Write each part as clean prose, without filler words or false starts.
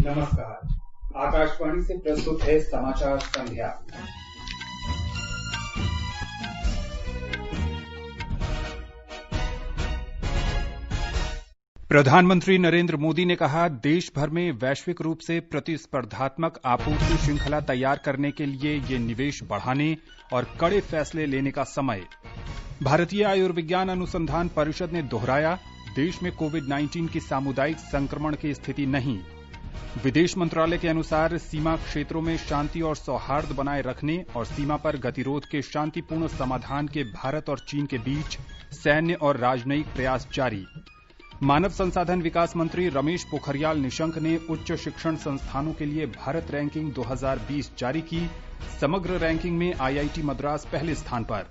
नमस्कार। आकाशवाणी से प्रस्तुत है समाचार संध्या। प्रधानमंत्री नरेंद्र मोदी ने कहा, देश भर में वैश्विक रूप से प्रतिस्पर्धात्मक आपूर्ति श्रृंखला तैयार करने के लिए ये निवेश बढ़ाने और कड़े फैसले लेने का समय। भारतीय आयुर्विज्ञान अनुसंधान परिषद ने दोहराया, देश में कोविड-19 की सामुदायिक संक्रमण की स्थिति नहीं। विदेश मंत्रालय के अनुसार सीमा क्षेत्रों में शांति और सौहार्द बनाए रखने और सीमा पर गतिरोध के शांतिपूर्ण समाधान के भारत और चीन के बीच सैन्य और राजनयिक प्रयास जारी। मानव संसाधन विकास मंत्री रमेश पोखरियाल निशंक ने उच्च शिक्षण संस्थानों के लिए भारत रैंकिंग 2020 जारी की। समग्र रैंकिंग में आईआईटी मद्रास पहले स्थान पर।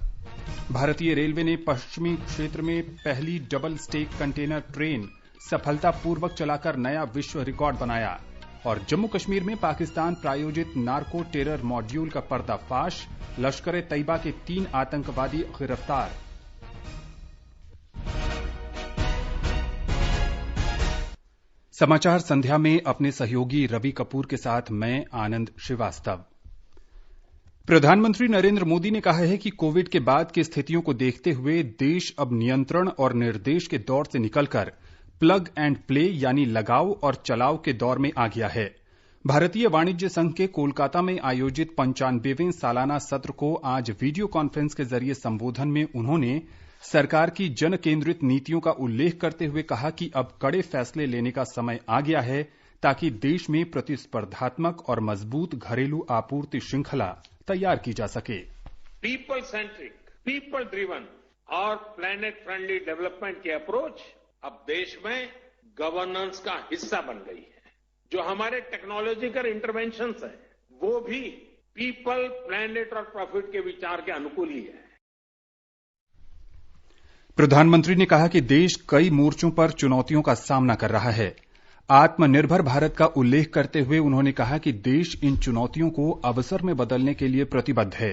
भारतीय रेलवे ने पश्चिमी क्षेत्र में पहली डबल स्टेक कंटेनर ट्रेन सफलतापूर्वक चलाकर नया विश्व रिकॉर्ड बनाया। और जम्मू कश्मीर में पाकिस्तान प्रायोजित नार्को टेरर मॉड्यूल का पर्दाफाश, लश्कर तैयबा के 3 आतंकवादी गिरफ्तार। समाचार संध्या में अपने सहयोगी रवि कपूर के साथ मैं आनंद श्रीवास्तव। प्रधानमंत्री नरेंद्र मोदी ने कहा है कि कोविड के बाद की स्थितियों को देखते हुए देश अब नियंत्रण और निर्देश के दौर से निकलकर प्लग एंड प्ले यानी लगाओ और चलाओ के दौर में आ गया है। भारतीय वाणिज्य संघ के कोलकाता में आयोजित 95वें सालाना सत्र को आज वीडियो कॉन्फ्रेंस के जरिए संबोधन में उन्होंने सरकार की जन केंद्रित नीतियों का उल्लेख करते हुए कहा कि अब कड़े फैसले लेने का समय आ गया है ताकि देश में प्रतिस्पर्धात्मक और मजबूत घरेलू आपूर्ति श्रृंखला तैयार की जा सके। पीपल सेंट्रिक, पीपल ड्रिवन और प्लैनेट फ्रेंडली डेवलपमेंट की अप्रोच अब देश में गवर्नेंस का हिस्सा बन गई है। जो हमारे टेक्नोलॉजिकल इंटरवेंशंस है वो भी पीपल, प्लैनेट और प्रॉफिट के विचार के अनुकूल ही है। प्रधानमंत्री ने कहा कि देश कई मोर्चों पर चुनौतियों का सामना कर रहा है। आत्मनिर्भर भारत का उल्लेख करते हुए उन्होंने कहा कि देश इन चुनौतियों को अवसर में बदलने के लिए प्रतिबद्ध है।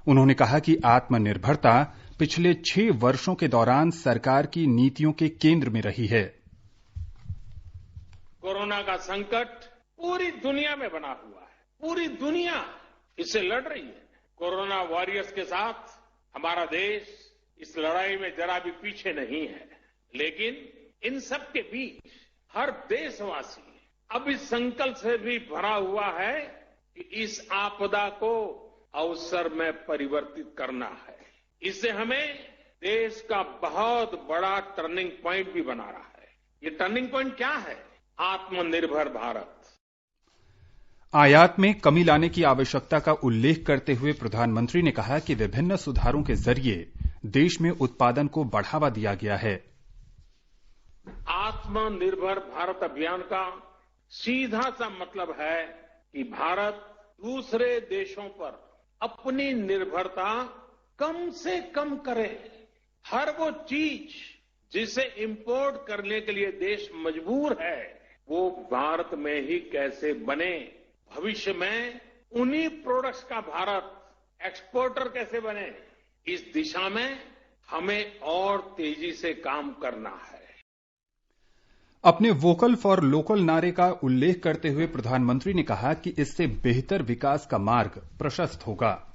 उन्होंने कहा कि आत्मनिर्भरता पिछले 6 वर्षों के दौरान सरकार की नीतियों के केंद्र में रही है। कोरोना का संकट पूरी दुनिया में बना हुआ है। पूरी दुनिया इससे लड़ रही है। कोरोना वॉरियर्स के साथ हमारा देश इस लड़ाई में जरा भी पीछे नहीं है। लेकिन इन सब के बीच हर देशवासी अब इस संकल्प से भी भरा हुआ है कि इस आपदा को अवसर में परिवर्तित करना है। इससे हमें देश का बहुत बड़ा टर्निंग पॉइंट भी बना रहा है। ये टर्निंग पॉइंट क्या है? आत्मनिर्भर भारत। आयात में कमी लाने की आवश्यकता का उल्लेख करते हुए प्रधानमंत्री ने कहा कि विभिन्न सुधारों के जरिए देश में उत्पादन को बढ़ावा दिया गया है। आत्मनिर्भर भारत अभियान का सीधा सा मतलब है कि भारत दूसरे देशों पर अपनी निर्भरता कम से कम करे। हर वो चीज जिसे इंपोर्ट करने के लिए देश मजबूर है वो भारत में ही कैसे बने। भविष्य में उन्हीं प्रोडक्ट्स का भारत एक्सपोर्टर कैसे बने, इस दिशा में हमें और तेजी से काम करना है। अपने वोकल फॉर लोकल नारे का उल्लेख करते हुए प्रधानमंत्री ने कहा कि इससे बेहतर विकास का मार्ग प्रशस्त होगा।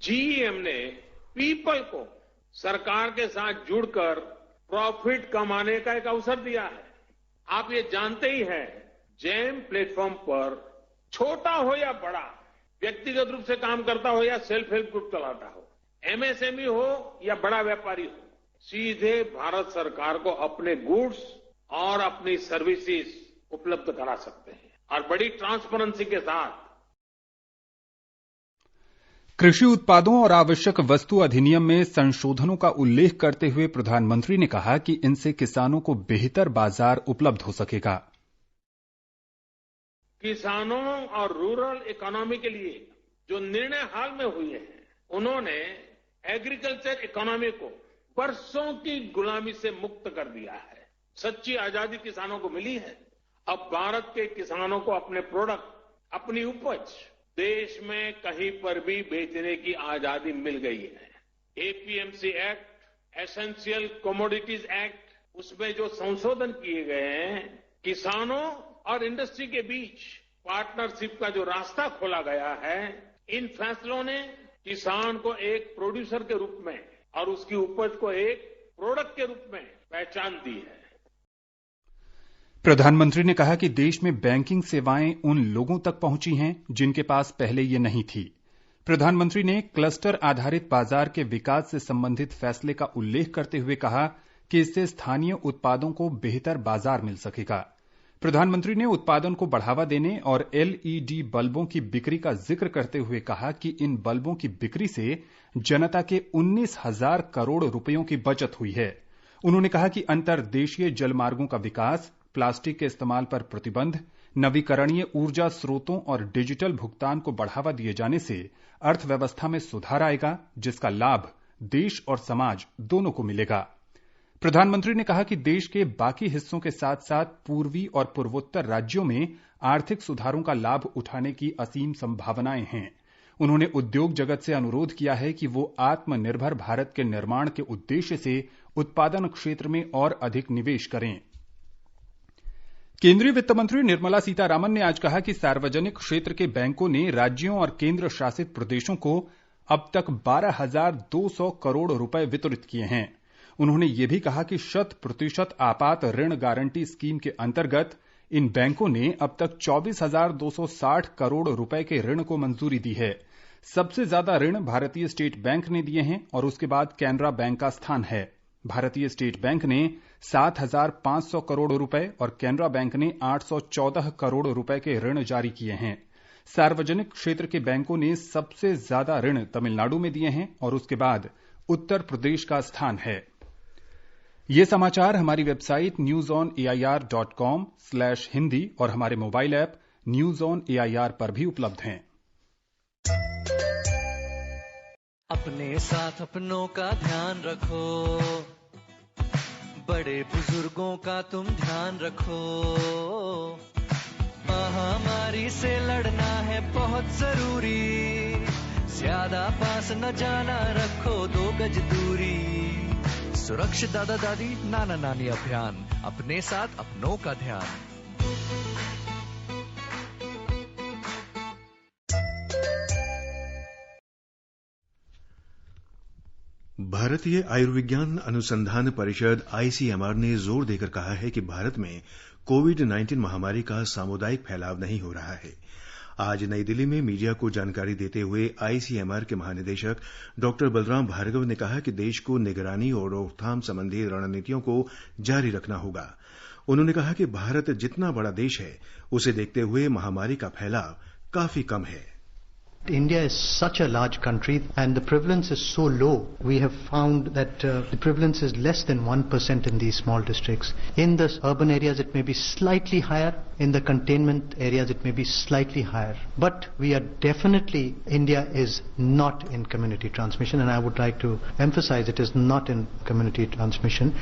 जीईएम ने पीपल को सरकार के साथ जुड़कर प्रॉफिट कमाने का एक अवसर दिया है। आप ये जानते ही हैं, जेम प्लेटफॉर्म पर छोटा हो या बड़ा, व्यक्तिगत रूप से काम करता हो या सेल्फ हेल्प ग्रुप चलाता हो, एमएसएमई हो या बड़ा व्यापारी हो, सीधे भारत सरकार को अपने गुड्स और अपनी सर्विसेज उपलब्ध करा सकते हैं और बड़ी ट्रांसपेरेंसी के साथ। कृषि उत्पादों और आवश्यक वस्तु अधिनियम में संशोधनों का उल्लेख करते हुए प्रधानमंत्री ने कहा कि इनसे किसानों को बेहतर बाजार उपलब्ध हो सकेगा। किसानों और रूरल इकोनॉमी के लिए जो निर्णय हाल में हुए हैं, उन्होंने एग्रीकल्चर इकोनॉमी को बरसों की गुलामी से मुक्त कर दिया है। सच्ची आजादी किसानों को मिली है। अब भारत के किसानों को अपने प्रोडक्ट, अपनी उपज देश में कहीं पर भी बेचने की आजादी मिल गई है। APMC act, essential commodities act, उसमें जो संशोधन किए गए हैं किसानों और इंडस्ट्री के बीच पार्टनरशिप का जो रास्ता खोला गया है, इन फैसलों ने किसान को एक प्रोड्यूसर के रूप में और उसकी उपज को एक प्रोडक्ट के रूप में पहचान दी है। प्रधानमंत्री ने कहा कि देश में बैंकिंग सेवाएं उन लोगों तक पहुंची हैं जिनके पास पहले ये नहीं थी। प्रधानमंत्री ने क्लस्टर आधारित बाजार के विकास से संबंधित फैसले का उल्लेख करते हुए कहा कि इससे स्थानीय उत्पादों को बेहतर बाजार मिल सकेगा। प्रधानमंत्री ने उत्पादन को बढ़ावा देने और एलईडी बल्बों की बिक्री का जिक्र करते हुए कहा कि इन बल्बों की बिक्री से जनता के 19,000 करोड़ रुपयों की बचत हुई है। उन्होंने कहा कि अंतर्देशीय जलमार्गों का विकास, प्लास्टिक के इस्तेमाल पर प्रतिबंध, नवीकरणीय ऊर्जा स्रोतों और डिजिटल भुगतान को बढ़ावा दिए जाने से अर्थव्यवस्था में सुधार आएगा, जिसका लाभ देश और समाज दोनों को मिलेगा। प्रधानमंत्री ने कहा कि देश के बाकी हिस्सों के साथ साथ पूर्वी और पूर्वोत्तर राज्यों में आर्थिक सुधारों का लाभ उठाने की असीम संभावनाएं हैं। उन्होंने उद्योग जगत से अनुरोध किया है कि वो आत्मनिर्भर भारत के निर्माण के उद्देश्य से उत्पादन क्षेत्र में और अधिक निवेश करें। केंद्रीय वित्त मंत्री निर्मला सीतारामन ने आज कहा कि सार्वजनिक क्षेत्र के बैंकों ने राज्यों और केंद्र शासित प्रदेशों को अब तक 12,200 करोड़ रुपए वितरित किए हैं। उन्होंने ये भी कहा कि 100% आपात ऋण गारंटी स्कीम के अंतर्गत इन बैंकों ने अब तक 24,260 करोड़ रुपए के ऋण को मंजूरी दी है। सबसे ज्यादा ऋण भारतीय स्टेट बैंक ने दिए हैं और उसके बाद कैनरा बैंक का स्थान है। भारतीय स्टेट बैंक ने 7,500 करोड़ रुपए और कैनरा बैंक ने 814 करोड़ रुपए के ऋण जारी किए हैं। सार्वजनिक क्षेत्र के बैंकों ने सबसे ज्यादा ऋण तमिलनाडु में दिए हैं और उसके बाद उत्तर प्रदेश का स्थान है। ये समाचार हमारी वेबसाइट newsonair.com/hindi और हमारे mobile app news on AIR पर भी उपलब्ध हैं। अपने साथ अपनों का ध्यान रखो, बड़े बुजुर्गों का तुम ध्यान रखो। महामारी से लड़ना है बहुत जरूरी, ज्यादा पास न जाना, रखो 2 गज दूरी। सुरक्षित दादा दादी नाना नानी अभियान, अपने साथ अपनों का ध्यान। भारतीय आयुर्विज्ञान अनुसंधान परिषद आईसीएमआर ने जोर देकर कहा है कि भारत में कोविड-19 महामारी का सामुदायिक फैलाव नहीं हो रहा है। आज नई दिल्ली में मीडिया को जानकारी देते हुए आईसीएमआर के महानिदेशक डॉक्टर बलराम भार्गव ने कहा कि देश को निगरानी और रोकथाम संबंधी रणनीतियों को जारी रखना होगा। उन्होंने कहा कि भारत जितना बड़ा देश है, उसे देखते हुए महामारी का फैलाव काफी कम है। India is such a large country and the prevalence is so low. We have found that the prevalence is less than 1% in these small districts. In the urban areas it may be slightly higher, in the containment areas it may be slightly higher. But we are definitely, India is not in community transmission, and I would like to emphasize it is not in community transmission.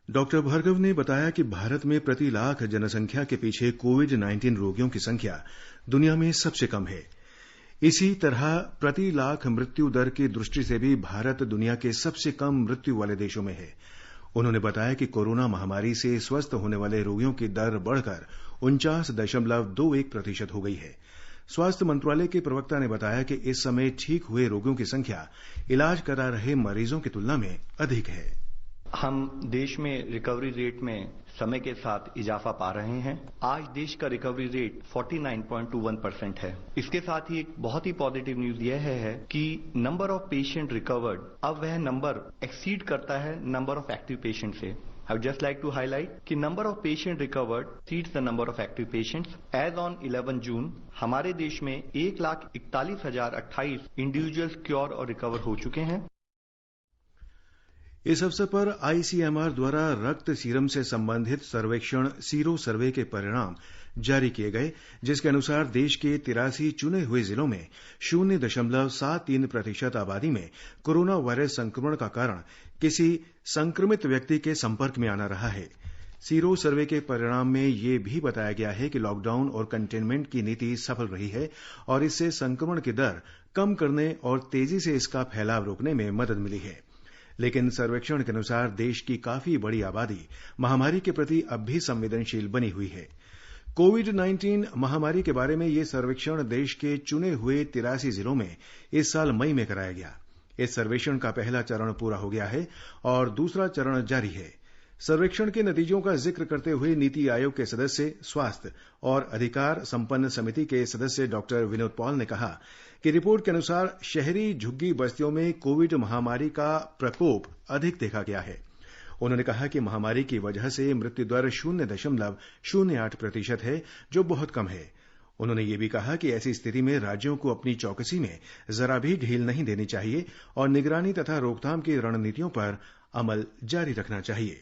Doctor Bhargav ने बताया कि भारत में प्रति लाख जनसंख्या के पीछे कोविड-19 रोगियों की संख्या दुनिया में सबसे कम है। इसी तरह प्रति लाख मृत्यु दर की दृष्टि से भी भारत दुनिया के सबसे कम मृत्यु वाले देशों में है। उन्होंने बताया कि कोरोना महामारी से स्वस्थ होने वाले रोगियों की दर बढ़कर 49.21% हो गई है। स्वास्थ्य मंत्रालय के प्रवक्ता ने बताया कि इस समय ठीक हुए रोगियों की संख्या इलाज करा रहे मरीजों की तुलना में अधिक है। हम देश में रिकवरी रेट में समय के साथ इजाफा पा रहे हैं। आज देश का रिकवरी रेट 49.21% है। इसके साथ ही एक बहुत ही पॉजिटिव न्यूज यह है कि नंबर ऑफ पेशेंट रिकवर्ड अब वह नंबर एक्सीड करता है नंबर ऑफ एक्टिव पेशेंट से। I would just like to highlight कि number of patient recovered exceeds the number of active patients. As on 11 June, हमारे देश में 1,41,028 इंडिविजुअल्स क्योर और रिकवर हो चुके हैं। इस अवसर पर आईसीएमआर द्वारा रक्त सीरम से संबंधित सर्वेक्षण सीरो सर्वे के परिणाम जारी किए गए, जिसके अनुसार देश के 83 चुने हुए जिलों में 0.73% आबादी में कोरोना वायरस संक्रमण का कारण किसी संक्रमित व्यक्ति के संपर्क में आना रहा है। सीरो सर्वे के परिणाम में यह भी बताया गया है कि लॉकडाउन और कंटेनमेंट की नीति सफल रही है और इससे संक्रमण की दर कम करने और तेजी से इसका फैलाव रोकने में मदद मिली है। लेकिन सर्वेक्षण के अनुसार देश की काफी बड़ी आबादी महामारी के प्रति अब भी संवेदनशील बनी हुई है। कोविड-19 महामारी के बारे में ये सर्वेक्षण देश के चुने हुए 83 जिलों में इस साल मई में कराया गया। इस सर्वेक्षण का पहला चरण पूरा हो गया है और दूसरा चरण जारी है। सर्वेक्षण के नतीजों का जिक्र करते हुए नीति आयोग के सदस्य, स्वास्थ्य और अधिकार संपन्न समिति के सदस्य डॉक्टर विनोद पॉल ने कहा कि रिपोर्ट के अनुसार शहरी झुग्गी बस्तियों में कोविड महामारी का प्रकोप अधिक देखा गया है। उन्होंने कहा कि महामारी की वजह से मृत्यु दर 0.08% है, जो बहुत कम है। उन्होंने ये भी कहा कि ऐसी स्थिति में राज्यों को अपनी चौकसी में जरा भी ढील नहीं देनी चाहिए और निगरानी तथा रोकथाम की रणनीतियों पर अमल जारी रखना चाहिए।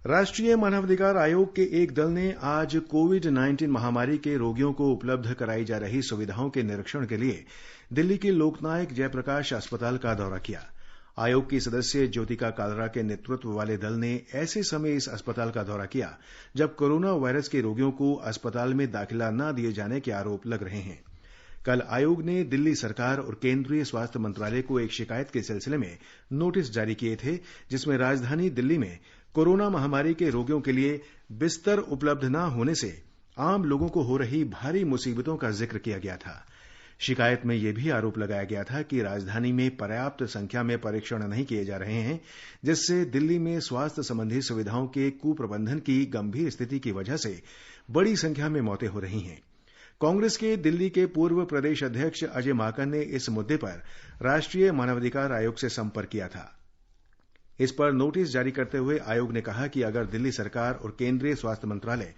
राष्ट्रीय मानवाधिकार आयोग के एक दल ने आज कोविड-19 महामारी के रोगियों को उपलब्ध कराई जा रही सुविधाओं के निरीक्षण के लिए दिल्ली के लोकनायक जयप्रकाश अस्पताल का दौरा किया। आयोग की सदस्य ज्योतिका कालरा के नेतृत्व वाले दल ने ऐसे समय इस अस्पताल का दौरा किया जब कोरोना वायरस के रोगियों को अस्पताल में दाखिला न दिए जाने के आरोप लग रहे हैं। कल आयोग ने दिल्ली सरकार और केंद्रीय स्वास्थ्य मंत्रालय को एक शिकायत के सिलसिले में नोटिस जारी किए थे, जिसमें राजधानी दिल्ली में कोरोना महामारी के रोगियों के लिए बिस्तर उपलब्ध न होने से आम लोगों को हो रही भारी मुसीबतों का जिक्र किया गया था। शिकायत में यह भी आरोप लगाया गया था कि राजधानी में पर्याप्त संख्या में परीक्षण नहीं किए जा रहे हैं, जिससे दिल्ली में स्वास्थ्य संबंधी सुविधाओं के कुप्रबंधन की गंभीर स्थिति की वजह से बड़ी संख्या में मौतें हो रही हैं। कांग्रेस के दिल्ली के पूर्व प्रदेश अध्यक्ष अजय माकन ने इस मुद्दे पर राष्ट्रीय मानवाधिकार आयोग से संपर्क किया था। इस पर नोटिस जारी करते हुए आयोग ने कहा कि अगर दिल्ली सरकार और केंद्रीय स्वास्थ्य मंत्रालय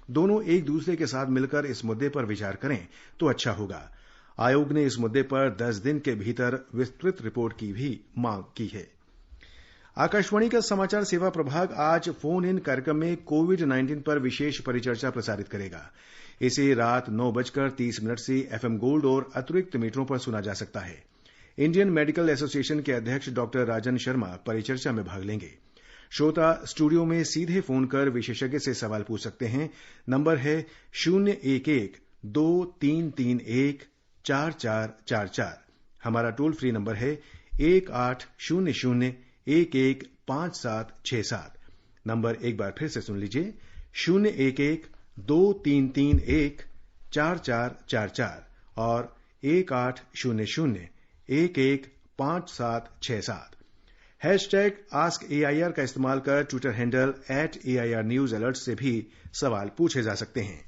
दोनों एक दूसरे के साथ मिलकर इस मुद्दे पर विचार करें तो अच्छा होगा। आयोग ने इस मुद्दे पर 10 दिन के भीतर विस्तृत रिपोर्ट की भी मांग की है। आकाशवाणी का समाचार सेवा प्रभाग आज फोन इन कार्यक्रम में कोविड-19 पर विशेष परिचर्चा प्रसारित करेगा। इसे रात 9:30 से एफएम गोल्ड और अतिरिक्त मीटरों पर सुना जा सकता है। इंडियन मेडिकल एसोसिएशन के अध्यक्ष डॉक्टर राजन शर्मा परिचर्चा में भाग लेंगे। श्रोता स्टूडियो में सीधे फोन कर विशेषज्ञ से सवाल पूछ सकते हैं। नंबर है 011-2331-4444। हमारा टोल फ्री नंबर है 1800-115767। नंबर एक बार फिर से सुन लीजिए, 011-2331-4444 और 1800-115767। हैशटैग AskAIR का इस्तेमाल कर Twitter handle @AIR News Alert से भी सवाल पूछे जा सकते हैं।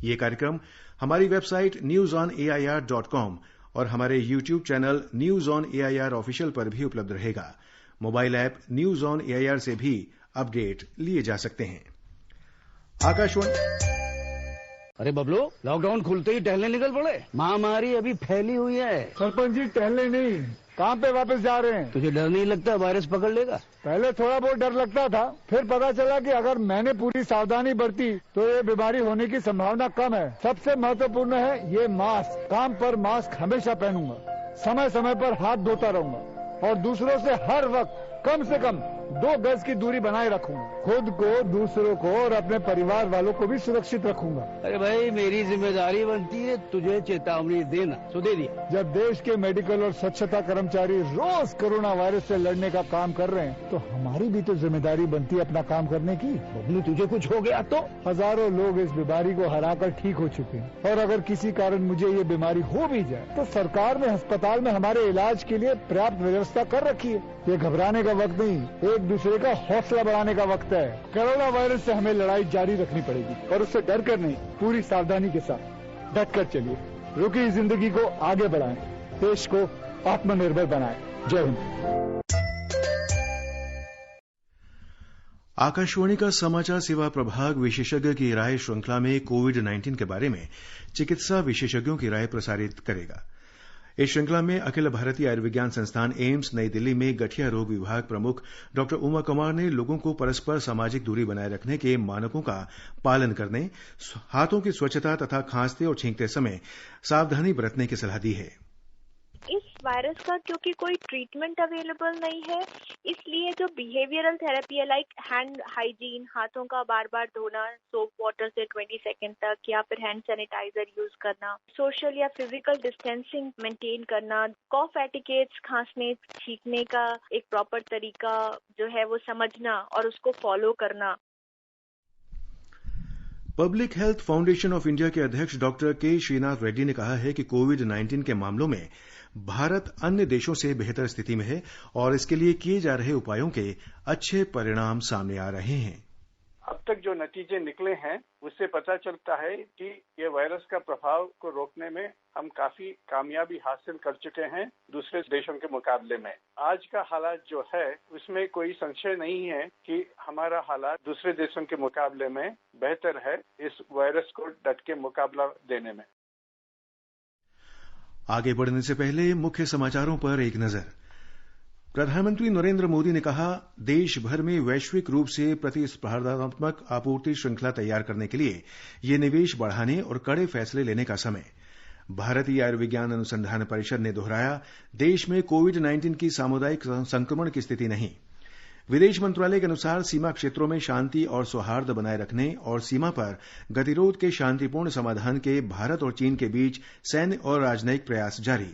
ये कार्यक्रम हमारी वेबसाइट newsonair.com और हमारे YouTube channel news on AIR official पर भी उपलब्ध रहेगा। Mobile app news on AIR से भी अपडेट लिए जा सकते हैं। आकाशवाणी। अरे बबलू, लॉकडाउन खुलते ही टहलने निकल पड़े। महामारी अभी फैली हुई है। सरपंच जी, टहलने नहीं, काम पे वापस जा रहे हैं। तुझे डर नहीं लगता वायरस पकड़ लेगा? पहले थोड़ा बहुत डर लगता था, फिर पता चला कि अगर मैंने पूरी सावधानी बरती तो ये बीमारी होने की संभावना कम है। सबसे महत्वपूर्ण है ये मास्क। काम पर मास्क हमेशा पहनूंगा, समय समय पर हाथ धोता रहूंगा और दूसरों से हर वक्त कम से कम 2 गज की दूरी बनाए रखूंगा। खुद को, दूसरों को और अपने परिवार वालों को भी सुरक्षित रखूंगा। अरे भाई, मेरी जिम्मेदारी बनती है तुझे चेतावनी देना, तो दे दिया। जब देश के मेडिकल और स्वच्छता कर्मचारी रोज कोरोना वायरस से लड़ने का काम कर रहे हैं तो हमारी भी तो जिम्मेदारी बनती है अपना काम करने की। बबलू, तुझे कुछ हो गया तो? हजारों लोग इस बीमारी को हराकर ठीक हो चुके हैं और अगर किसी कारण मुझे ये बीमारी हो भी जाए तो सरकार ने अस्पताल में हमारे इलाज के लिए पर्याप्त व्यवस्था कर रखी है। ये घबराने का वक्त नहीं, एक दूसरे का हौसला बढ़ाने का वक्त है। कोरोना वायरस से हमें लड़ाई जारी रखनी पड़ेगी और उससे डर कर नहीं, पूरी सावधानी के साथ डट कर चलिए। रुकी जिंदगी को आगे बढ़ाएं, देश को आत्मनिर्भर बनाएं। जय हिंद। आकाशवाणी का समाचार सेवा प्रभाग विशेषज्ञ की राय श्रृंखला में कोविड-19 के बारे में चिकित्सा विशेषज्ञों की राय प्रसारित करेगा। इस श्रृंखला में अखिल भारतीय आयुर्विज्ञान संस्थान एम्स नई दिल्ली में गठिया रोग विभाग प्रमुख डॉक्टर उमा कुमार ने लोगों को परस्पर सामाजिक दूरी बनाए रखने के मानकों का पालन करने, हाथों की स्वच्छता तथा खांसते और छींकते समय सावधानी बरतने की सलाह दी है। इस वायरस का क्योंकि कोई ट्रीटमेंट अवेलेबल नहीं है, इसलिए जो बिहेवियरल थेरेपी है लाइक हैंड हाइजीन, हाथों का बार बार धोना सोप वाटर से 20 सेकंड तक, या फिर हैंड सैनिटाइजर यूज करना, सोशल या फिजिकल डिस्टेंसिंग मेंटेन करना, कॉफ एटिकेट्स, खांसने छींकने का एक प्रॉपर तरीका जो है वो समझना और उसको फॉलो करना। Public health foundation of India के अध्यक्ष डॉक्टर के श्रीनाथ रेड्डी ने कहा है कि कोविड-19 के मामलों में भारत अन्य देशों से बेहतर स्थिति में है और इसके लिए किए जा रहे उपायों के अच्छे परिणाम सामने आ रहे हैं। अब तक जो नतीजे निकले हैं उससे पता चलता है कि ये वायरस का प्रभाव को रोकने में हम काफी कामयाबी हासिल कर चुके हैं दूसरे देशों के मुकाबले में। आज का हालात जो है उसमें कोई संशय नहीं है कि हमारा हालात दूसरे देशों के मुकाबले में बेहतर है इस वायरस को डट के मुकाबला देने में। आगे बढ़ने से पहले मुख्य समाचारों पर एक नजर। प्रधानमंत्री नरेंद्र मोदी ने कहा, देश भर में वैश्विक रूप से प्रतिस्पर्धात्मक आपूर्ति श्रृंखला तैयार करने के लिए ये निवेश बढ़ाने और कड़े फैसले लेने का समय। भारतीय आयुर्विज्ञान अनुसंधान परिषद ने दोहराया, देश में कोविड-19 की सामुदायिक संक्रमण की स्थिति नहीं। विदेश मंत्रालय के अनुसार सीमा क्षेत्रों में शांति और सौहार्द बनाए रखने और सीमा पर गतिरोध के शांतिपूर्ण समाधान के भारत और चीन के बीच सैन्य और राजनयिक प्रयास जारी।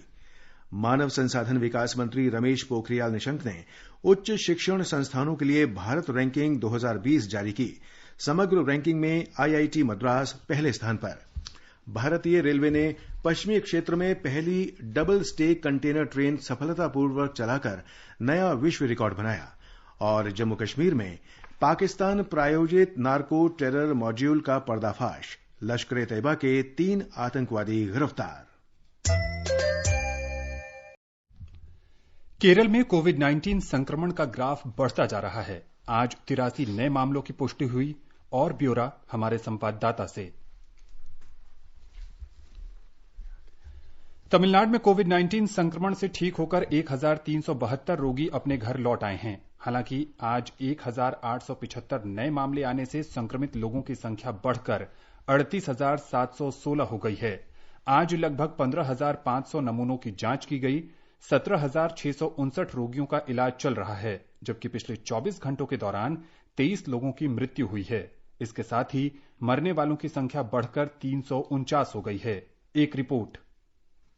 मानव संसाधन विकास मंत्री रमेश पोखरियाल निशंक ने उच्च शिक्षण संस्थानों के लिए भारत रैंकिंग 2020 जारी की। समग्र रैंकिंग में आईआईटी मद्रास पहले स्थान पर। भारतीय रेलवे ने पश्चिमी क्षेत्र में पहली डबल स्टेक कंटेनर ट्रेन सफलतापूर्वक चलाकर नया विश्व रिकॉर्ड बनाया। और जम्मू कश्मीर में पाकिस्तान प्रायोजित नार्को टेरर मॉड्यूल का पर्दाफाश। लश्कर-ए-तैयबा के 3 आतंकवादी गिरफ्तार। केरल में कोविड-19 संक्रमण का ग्राफ बढ़ता जा रहा है। आज 83 नए मामलों की पुष्टि हुई। और ब्यौरा हमारे संवाददाता से। तमिलनाडु में कोविड-19 संक्रमण से ठीक होकर 1372 रोगी अपने घर लौट आए हैं। हालांकि आज 1875 नए मामले आने से संक्रमित लोगों की संख्या बढ़कर 38,716 हो गई है। आज लगभग 15,500 नमूनों की जांच की गई। 17,659 रोगियों का इलाज चल रहा है, जबकि पिछले 24 घंटों के दौरान 23 लोगों की मृत्यु हुई है। इसके साथ ही मरने वालों की संख्या बढ़कर 349 हो गई है। एक रिपोर्ट।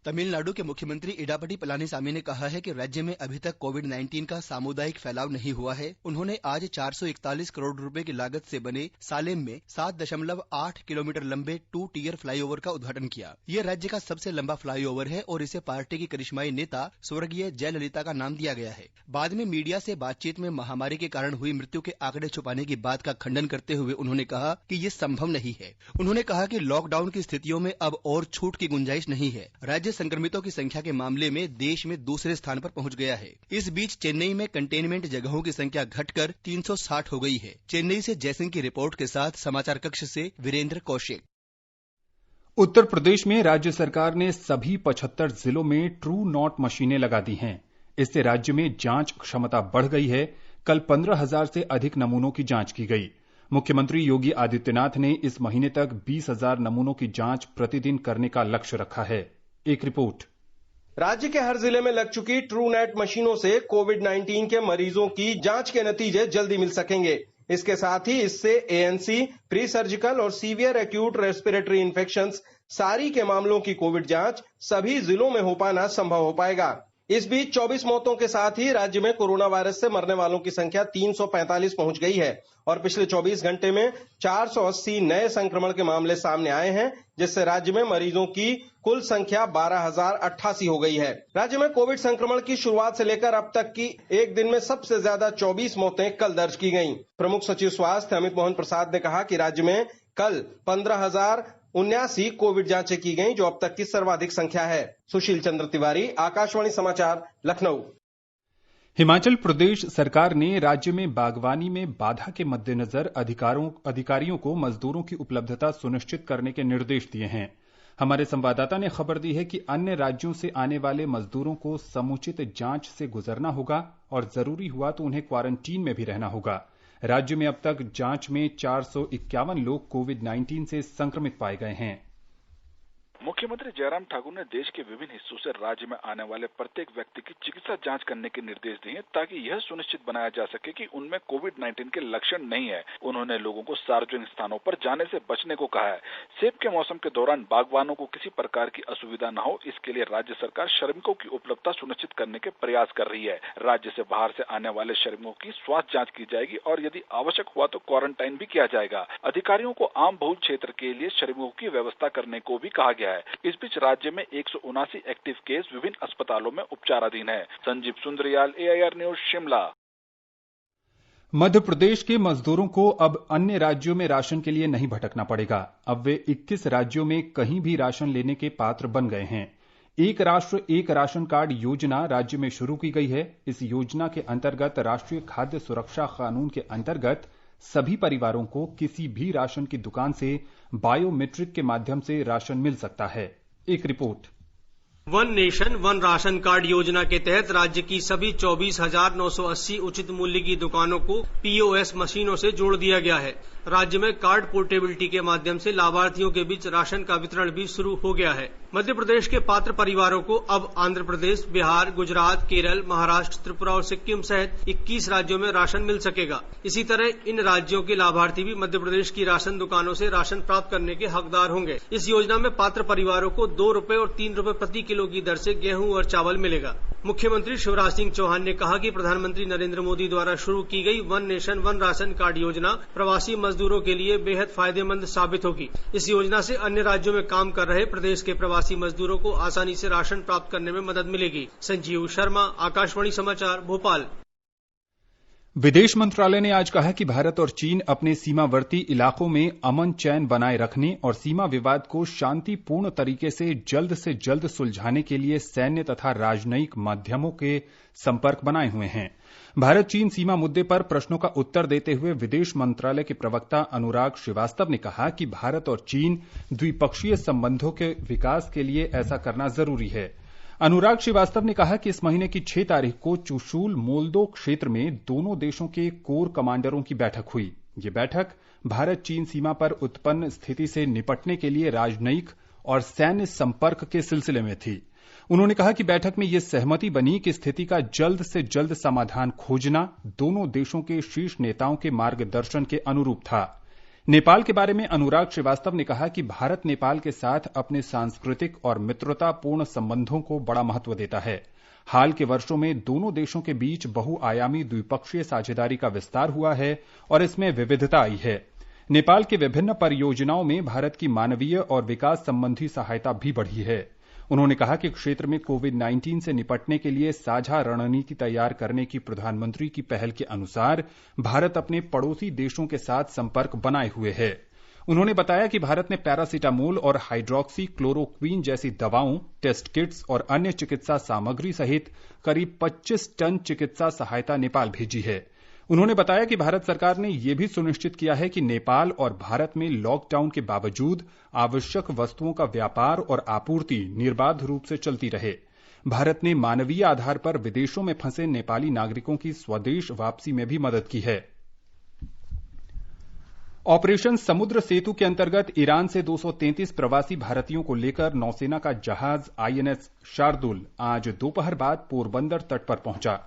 तमिलनाडु के मुख्यमंत्री इडापट्टी पलानीसामी ने कहा है कि राज्य में अभी तक कोविड-19 का सामुदायिक फैलाव नहीं हुआ है। उन्होंने आज 441 करोड़ रुपए की लागत से बने सालेम में 7.8 किलोमीटर लंबे 2 टियर फ्लाईओवर का उद्घाटन किया। ये राज्य का सबसे लंबा फ्लाईओवर है और इसे पार्टी की करिश्माई नेता स्वर्गीय जयललिता का नाम दिया गया है। बाद में मीडिया से बातचीत में महामारी के कारण हुई मृत्यु के आंकड़े छुपाने की बात का खंडन करते हुए उन्होंने कहा कि ये संभव नहीं है। उन्होंने कहा कि लॉकडाउन की स्थितियों में अब और छूट की गुंजाइश नहीं है। राज्य संक्रमितों की संख्या के मामले में देश में दूसरे स्थान पर पहुंच गया है। इस बीच चेन्नई में कंटेनमेंट जगहों की संख्या घटकर 360 हो गई है। चेन्नई से जयसिंह की रिपोर्ट के साथ समाचार कक्ष से वीरेंद्र कौशिक। उत्तर प्रदेश में राज्य सरकार ने सभी 75 जिलों में ट्रू नॉट मशीनें लगा दी हैं। इससे राज्य में जांच क्षमता बढ़ गई है। कल 15,000 से अधिक नमूनों की जांच की गई। मुख्यमंत्री योगी आदित्यनाथ ने इस महीने तक 20,000 नमूनों की जांच प्रतिदिन करने का लक्ष्य रखा है। एक रिपोर्ट। राज्य के हर जिले में लग चुकी ट्रू नेट मशीनों से कोविड-19 के मरीजों की जांच के नतीजे जल्दी मिल सकेंगे। इसके साथ ही इससे एएनसी, प्री सर्जिकल और सीवियर एक्यूट रेस्पिरेटरी इन्फेक्शंस सारी के मामलों की कोविड जांच सभी जिलों में हो पाना संभव हो पाएगा। इस बीच 24 मौतों के साथ ही राज्य में कोरोना वायरस से मरने वालों की संख्या 345 पहुंच गई है और पिछले 24 घंटे में 480 नए संक्रमण के मामले सामने आए हैं, जिससे राज्य में मरीजों की कुल संख्या 12,088 हो गई है। राज्य में कोविड संक्रमण की शुरुआत से लेकर अब तक की एक दिन में सबसे ज्यादा 24 मौतें कल दर्ज की गईं। प्रमुख सचिव स्वास्थ्य अमित मोहन प्रसाद ने कहा कि राज्य में कल 15,079 कोविड जांचें की गईं, जो अब तक की सर्वाधिक संख्या है। सुशील चंद्र तिवारी, आकाशवाणी समाचार, लखनऊ। हिमाचल प्रदेश सरकार ने राज्य में बागवानी में बाधा के मद्देनजर अधिकारियों को मजदूरों की उपलब्धता सुनिश्चित करने के निर्देश दिए हैं। हमारे संवाददाता ने खबर दी है कि अन्य राज्यों से आने वाले मजदूरों को समुचित जांच से गुजरना होगा और जरूरी हुआ तो उन्हें क्वारंटीन में भी रहना होगा। राज्य में अब तक जांच में 451 लोग कोविड-19 से संक्रमित पाए गए हैं। मुख्यमंत्री जयराम ठाकुर ने देश के विभिन्न हिस्सों से राज्य में आने वाले प्रत्येक व्यक्ति की चिकित्सा जांच करने के निर्देश दिए ताकि यह सुनिश्चित बनाया जा सके कि उनमें कोविड-19 के लक्षण नहीं है। उन्होंने लोगों को सार्वजनिक स्थानों पर जाने से बचने को कहा है। सेब के मौसम के दौरान बागवानों को किसी प्रकार की असुविधा न हो, इसके लिए राज्य सरकार श्रमिकों की उपलब्धता सुनिश्चित करने के प्रयास कर रही है। राज्य से बाहर से आने वाले श्रमिकों की स्वास्थ्य जांच की जाएगी और यदि आवश्यक हुआ तो क्वारंटाइन भी किया जाएगा। अधिकारियों को आम बहुल क्षेत्र के लिए श्रमिकों की व्यवस्था करने को भी कहा गया है। इस बीच राज्य में 179 एक्टिव केस विभिन्न अस्पतालों में उपचाराधीन है। Sanjeev Sundriyal, AIR news, Shimla. मध्य प्रदेश के मजदूरों को अब अन्य राज्यों में राशन के लिए नहीं भटकना पड़ेगा। अब वे 21 राज्यों में कहीं भी राशन लेने के पात्र बन गए हैं। एक राष्ट्र एक राशन कार्ड योजना राज्य में शुरू की गई है। इस योजना के अंतर्गत राष्ट्रीय खाद्य सुरक्षा कानून के अंतर्गत सभी परिवारों को किसी भी राशन की दुकान से बायोमेट्रिक के माध्यम से राशन मिल सकता है। एक report. One nation one ration card योजना के तहत राज्य की सभी 24,980 उचित मूल्य की दुकानों को POS मशीनों से जोड़ दिया गया है। राज्य में कार्ड पोर्टेबिलिटी के माध्यम से लाभार्थियों के बीच राशन का वितरण भी शुरू हो गया है। मध्य प्रदेश के पात्र परिवारों को अब आंध्र प्रदेश, बिहार, गुजरात, केरल, महाराष्ट्र, त्रिपुरा और सिक्किम सहित 21 राज्यों में राशन मिल सकेगा। इसी तरह इन राज्यों के लाभार्थी भी मध्य प्रदेश की राशन दुकानों से राशन प्राप्त करने के हकदार होंगे। इस योजना में पात्र परिवारों को 2 रुपए और 3 रुपए प्रति किलो की दर से गेहूं और चावल मिलेगा। मुख्यमंत्री शिवराज सिंह चौहान ने कहा कि प्रधानमंत्री नरेंद्र मोदी द्वारा शुरू की गई one nation one ration card योजना प्रवासी मजदूरों के लिए बेहद फायदेमंद साबित होगी। इस योजना से अन्य राज्यों में काम कर रहे प्रदेश के प्रवासी मजदूरों को आसानी से राशन प्राप्त करने में मदद मिलेगी। संजीव शर्मा, आकाशवाणी समाचार, भोपाल। विदेश मंत्रालय ने आज कहा कि भारत और चीन अपने सीमावर्ती इलाकों में अमन चैन बनाए रखने और सीमा विवाद को शांतिपूर्ण तरीके से जल्द सुलझाने के लिए सैन्य तथा राजनयिक माध्यमों के संपर्क बनाए हुए हैं। भारत चीन सीमा मुद्दे पर प्रश्नों का उत्तर देते हुए विदेश मंत्रालय के प्रवक्ता अनुराग श्रीवास्तव ने कहा कि भारत और चीन द्विपक्षीय संबंधों के विकास के लिए ऐसा करना जरूरी है। अनुराग श्रीवास्तव ने कहा कि इस महीने की 6 तारीख को चुशूल मोल्दो क्षेत्र में दोनों देशों के कोर कमांडरों की बैठक हुई। ये बैठक भारत चीन सीमा पर उत्पन्न स्थिति से निपटने के लिए राजनयिक और सैन्य संपर्क के सिलसिले में थी। उन्होंने कहा कि बैठक में यह सहमति बनी कि स्थिति का जल्द से जल्द समाधान खोजना दोनों देशों के शीर्ष नेताओं के मार्गदर्शन के अनुरूप था। नेपाल के बारे में अनुराग श्रीवास्तव ने कहा कि भारत नेपाल के साथ अपने सांस्कृतिक और मित्रतापूर्ण संबंधों को बड़ा महत्व देता है। हाल के वर्षों में दोनों देशों के बीच बहुआयामी द्विपक्षीय साझेदारी का विस्तार हुआ है और इसमें विविधता आई है। नेपाल के विभिन्न परियोजनाओं में भारत की मानवीय और विकास संबंधी सहायता भी बढ़ी है। उन्होंने कहा कि क्षेत्र में कोविड-19 से निपटने के लिए साझा रणनीति तैयार करने की प्रधानमंत्री की पहल के अनुसार भारत अपने पड़ोसी देशों के साथ संपर्क बनाए हुए है। उन्होंने बताया कि भारत ने पैरासिटामोल और हाइड्रोक्सी क्लोरोक्वीन जैसी दवाओं, टेस्ट किट्स और अन्य चिकित्सा सामग्री सहित करीब 25 टन चिकित्सा सहायता नेपाल भेजी है। उन्होंने बताया कि भारत सरकार ने यह भी सुनिश्चित किया है कि नेपाल और भारत में लॉकडाउन के बावजूद आवश्यक वस्तुओं का व्यापार और आपूर्ति निर्बाध रूप से चलती रहे। भारत ने मानवीय आधार पर विदेशों में फंसे नेपाली नागरिकों की स्वदेश वापसी में भी मदद की है। ऑपरेशन समुद्र सेतु के अंतर्गत ईरान से 233 प्रवासी भारतीयों को लेकर नौसेना का जहाज INS शार्दुल आज दोपहर बाद पोरबंदर तट पर पहुंचा।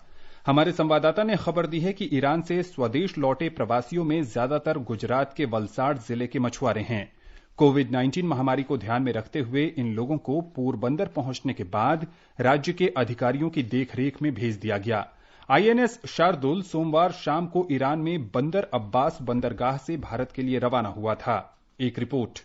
हमारे संवाददाता ने खबर दी है कि ईरान से स्वदेश लौटे प्रवासियों में ज्यादातर गुजरात के वलसाड जिले के मछुआरे हैं। कोविड-19 महामारी को ध्यान में रखते हुए इन लोगों को पोरबंदर पहुंचने के बाद राज्य के अधिकारियों की देखरेख में भेज दिया गया। INS शार्दुल सोमवार शाम को ईरान में बंदर अब्बास बंदरगाह से भारत के लिए रवाना हुआ था। एक रिपोर्ट।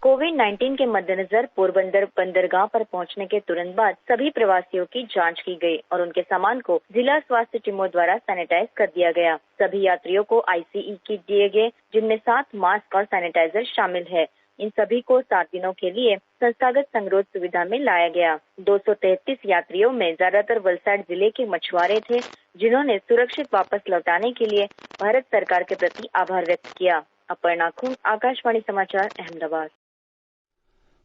कोविड-19 के मद्देनजर पोरबंदर बंदरगाह पर पहुंचने के तुरंत बाद सभी प्रवासियों की जांच की गई और उनके सामान को जिला स्वास्थ्य टीमों द्वारा सैनिटाइज कर दिया गया। सभी यात्रियों को ICE किट दिए गए, जिनमें 7 मास्क और सैनिटाइजर शामिल है। इन सभी को 7 दिनों के लिए संस्थागत संगरोध सुविधा में लाया गया। 233 यात्रियों में ज्यादातर वलसाड जिले के मछुआरे थे, जिन्होंने सुरक्षित वापस लौटाने के लिए भारत सरकार के प्रति आभार व्यक्त किया। अपर्णा खुंग, आकाशवाणी समाचार, अहमदाबाद।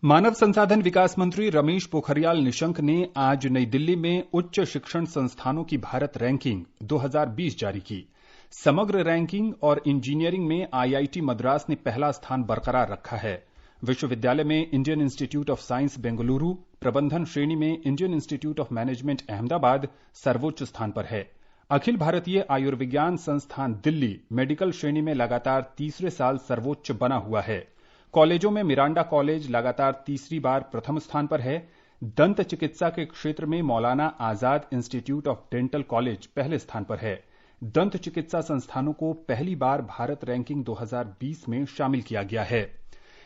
मानव संसाधन विकास मंत्री रमेश पोखरियाल निशंक ने आज नई दिल्ली में उच्च शिक्षण संस्थानों की भारत रैंकिंग 2020 जारी की। समग्र रैंकिंग और इंजीनियरिंग में IIT मद्रास ने पहला स्थान बरकरार रखा है। विश्वविद्यालय में Indian institute of science Bengaluru, प्रबंधन श्रेणी में Indian institute of management Ahmedabad सर्वोच्च स्थान पर है। अखिल भारतीय आयुर्विज्ञान संस्थान दिल्ली मेडिकल श्रेणी में लगातार तीसरे साल सर्वोच्च बना हुआ है। कॉलेजों में मिरांडा कॉलेज लगातार तीसरी बार प्रथम स्थान पर है। दंत चिकित्सा के क्षेत्र में Maulana Azad institute of dental college पहले स्थान पर है। दंत चिकित्सा संस्थानों को पहली बार भारत रैंकिंग 2020 में शामिल किया गया है।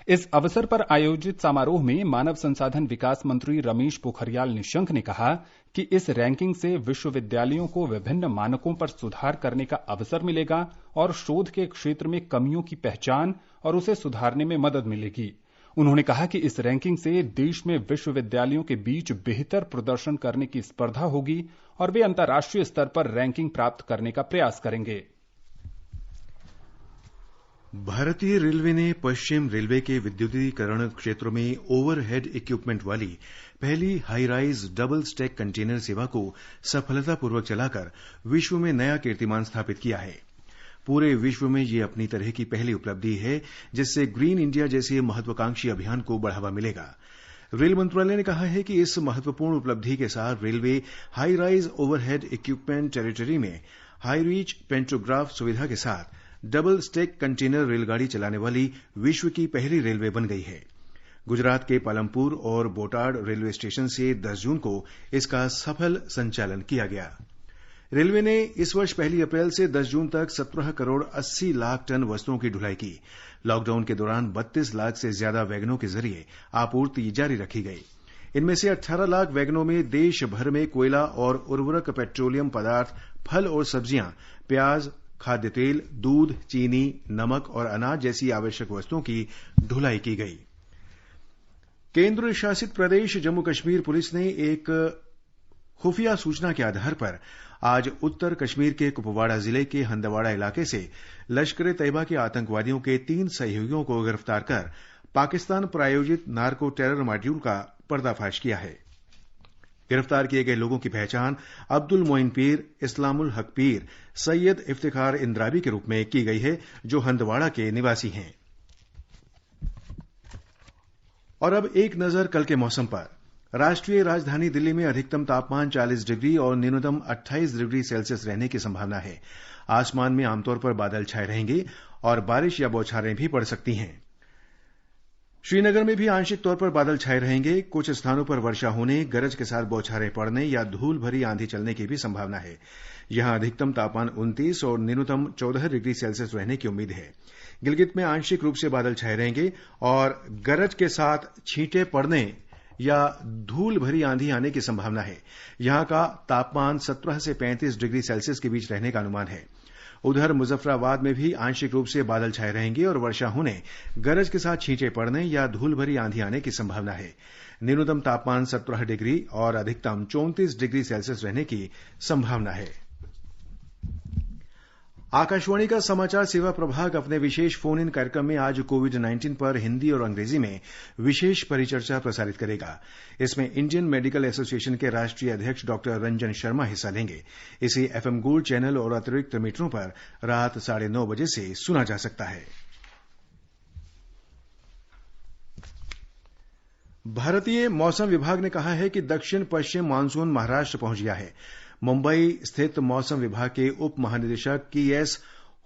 इस अवसर पर आयोजित समारोह में मानव संसाधन विकास मंत्री रमेश पोखरियाल निशंक ने कहा कि इस रैंकिंग से विश्वविद्यालयों को विभिन्न मानकों पर सुधार करने का अवसर मिलेगा और शोध के क्षेत्र में कमियों की पहचान और उसे सुधारने में मदद मिलेगी। उन्होंने कहा कि इस रैंकिंग से देश में विश्वविद्यालयों के बीच बेहतर प्रदर्शन करने की स्पर्धा होगी और वे अंतर्राष्ट्रीय स्तर पर रैंकिंग प्राप्त करने का प्रयास करेंगे। भारतीय रेलवे ने पश्चिम रेलवे के विद्युतीकरण क्षेत्रों में ओवरहेड इक्विपमेंट वाली पहली high rise double stack container सेवा को सफलतापूर्वक चलाकर विश्व में नया कीर्तिमान स्थापित किया है। पूरे विश्व में ये अपनी तरह की पहली उपलब्धि है, जिससे ग्रीन इंडिया जैसे महत्वाकांक्षी अभियान को बढ़ावा मिलेगा। रेल मंत्रालय ने कहा है कि इस महत्वपूर्ण उपलब्धि के साथ railway high rise overhead equipment territory में हाई रीच पेंटोग्राफ सुविधा के साथ डबल स्टैक कंटेनर रेलगाड़ी चलाने वाली विश्व की पहली रेलवे बन गई है। गुजरात के पालमपुर और बोटाड रेलवे स्टेशन से 10 जून को इसका सफल संचालन किया गया। रेलवे ने इस वर्ष 1 अप्रैल से 10 जून तक 17 करोड़ 80 लाख टन वस्तुओं की ढुलाई की। लॉकडाउन के दौरान 32 लाख से ज्यादा वैगनों के जरिए आपूर्ति जारी रखी गई। इनमें से 18 लाख वैगनों में देश भर में कोयला और उर्वरक, पेट्रोलियम पदार्थ, फल और सब्जियां, प्याज, खाद्य तेल, दूध, चीनी, नमक और अनाज जैसी आवश्यक वस्तुओं की ढुलाई की गई। केंद्र शासित प्रदेश जम्मू कश्मीर पुलिस ने एक खुफिया सूचना के आधार पर आज उत्तर कश्मीर के कुपवाड़ा जिले के हंदवाड़ा इलाके से लश्कर तैयबा के आतंकवादियों के 3 सहयोगियों को गिरफ्तार कर पाकिस्तान प्रायोजित नार्को टेरर मॉड्यूल का पर्दाफाश किया है। गिरफ्तार किए गए लोगों की पहचान अब्दुल मोइन पीर, इस्लामुल हक पीर, सैयद इफ्तिखार इंद्राबी के रूप में की गई है, जो हंदवाड़ा के निवासी हैं। और अब एक नजर कल के मौसम पर। राष्ट्रीय राजधानी दिल्ली में अधिकतम तापमान 40 डिग्री और न्यूनतम 28 डिग्री सेल्सियस रहने की संभावना है। आसमान में आमतौर पर बादल छाए रहेंगे और बारिश या बौछारें भी पड़ सकती हैं। श्रीनगर में भी आंशिक तौर पर बादल छाए रहेंगे। कुछ स्थानों पर वर्षा होने, गरज के साथ बौछारें पड़ने या धूल भरी आंधी चलने की भी संभावना है। यहां अधिकतम तापमान 29 और न्यूनतम 14 डिग्री सेल्सियस रहने की उम्मीद है। गिलगित में आंशिक रूप से बादल छाए रहेंगे और गरज के साथ छींटे पड़ने या धूल भरी आंधी आने की संभावना है। यहां का तापमान 17 से 35 डिग्री सेल्सियस के बीच रहने का अनुमान है। उधर मुजफ्फराबाद में भी आंशिक रूप से बादल छाए रहेंगे और वर्षा होने, गरज के साथ छींटे पड़ने या धूल भरी आंधी आने की संभावना है। न्यूनतम तापमान 17 डिग्री और अधिकतम 34 डिग्री सेल्सियस रहने की संभावना है। आकाशवाणी का समाचार सेवा प्रभाग अपने विशेष फोन इन कार्यक्रम में आज कोविड-19 पर हिंदी और अंग्रेजी में विशेष परिचर्चा प्रसारित करेगा। इसमें इंडियन मेडिकल एसोसिएशन के राष्ट्रीय अध्यक्ष डॉक्टर रंजन शर्मा हिस्सा लेंगे। इसे एफएम गोल्ड चैनल और अतिरिक्त मीटरों पर रात 9:30 बजे से सुना जा सकता है। भारतीय मौसम विभाग ने कहा है कि दक्षिण पश्चिम मानसून महाराष्ट्र पहुंच गया है। मुंबई स्थित मौसम विभाग के उप महानिदेशक के.एस.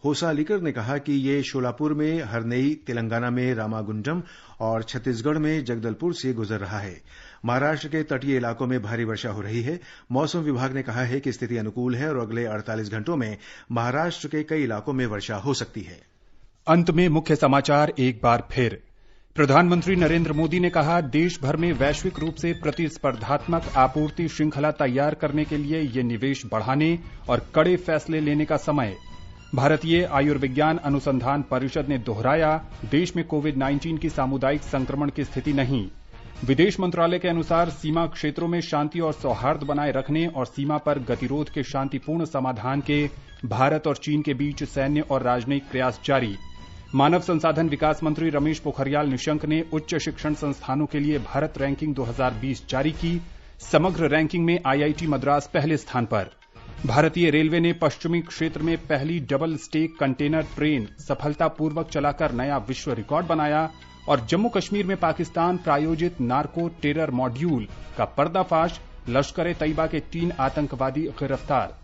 होसालीकर ने कहा कि ये शोलापुर में हरनेई, तेलंगाना में रामागुंडम और छत्तीसगढ़ में जगदलपुर से गुजर रहा है। महाराष्ट्र के तटीय इलाकों में भारी वर्षा हो रही है। मौसम विभाग ने कहा है कि स्थिति अनुकूल है और अगले 48 घंटों में महाराष्ट्र के कई इलाकों में वर्षा हो सकती है। अंत में मुख्य समाचार एक बार फिर। प्रधानमंत्री नरेंद्र मोदी ने कहा, देश भर में वैश्विक रूप से प्रतिस्पर्धात्मक आपूर्ति श्रृंखला तैयार करने के लिए ये निवेश बढ़ाने और कड़े फैसले लेने का समय। भारतीय आयुर्विज्ञान अनुसंधान परिषद ने दोहराया, देश में कोविड-19 की सामुदायिक संक्रमण की स्थिति नहीं। विदेश मंत्रालय के अनुसार सीमा क्षेत्रों में शांति और सौहार्द बनाए रखने और सीमा पर गतिरोध के शांतिपूर्ण समाधान के भारत और चीन के बीच सैन्य और राजनयिक प्रयास जारी। मानव संसाधन विकास मंत्री रमेश पोखरियाल निशंक ने उच्च शिक्षण संस्थानों के लिए भारत रैंकिंग 2020 जारी की। समग्र रैंकिंग में आईआईटी मद्रास पहले स्थान पर। भारतीय रेलवे ने पश्चिमी क्षेत्र में पहली डबल स्टेक कंटेनर ट्रेन सफलतापूर्वक चलाकर नया विश्व रिकॉर्ड बनाया और जम्मू कश्मीर में पाकिस्तान प्रायोजित नार्को टेरर मॉड्यूल का पर्दाफाश, लश्कर-ए-तैयबा के 3 आतंकवादी गिरफ्तार।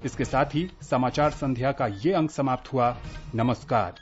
इसके साथ ही समाचार संध्या का ये अंक समाप्त हुआ। नमस्कार।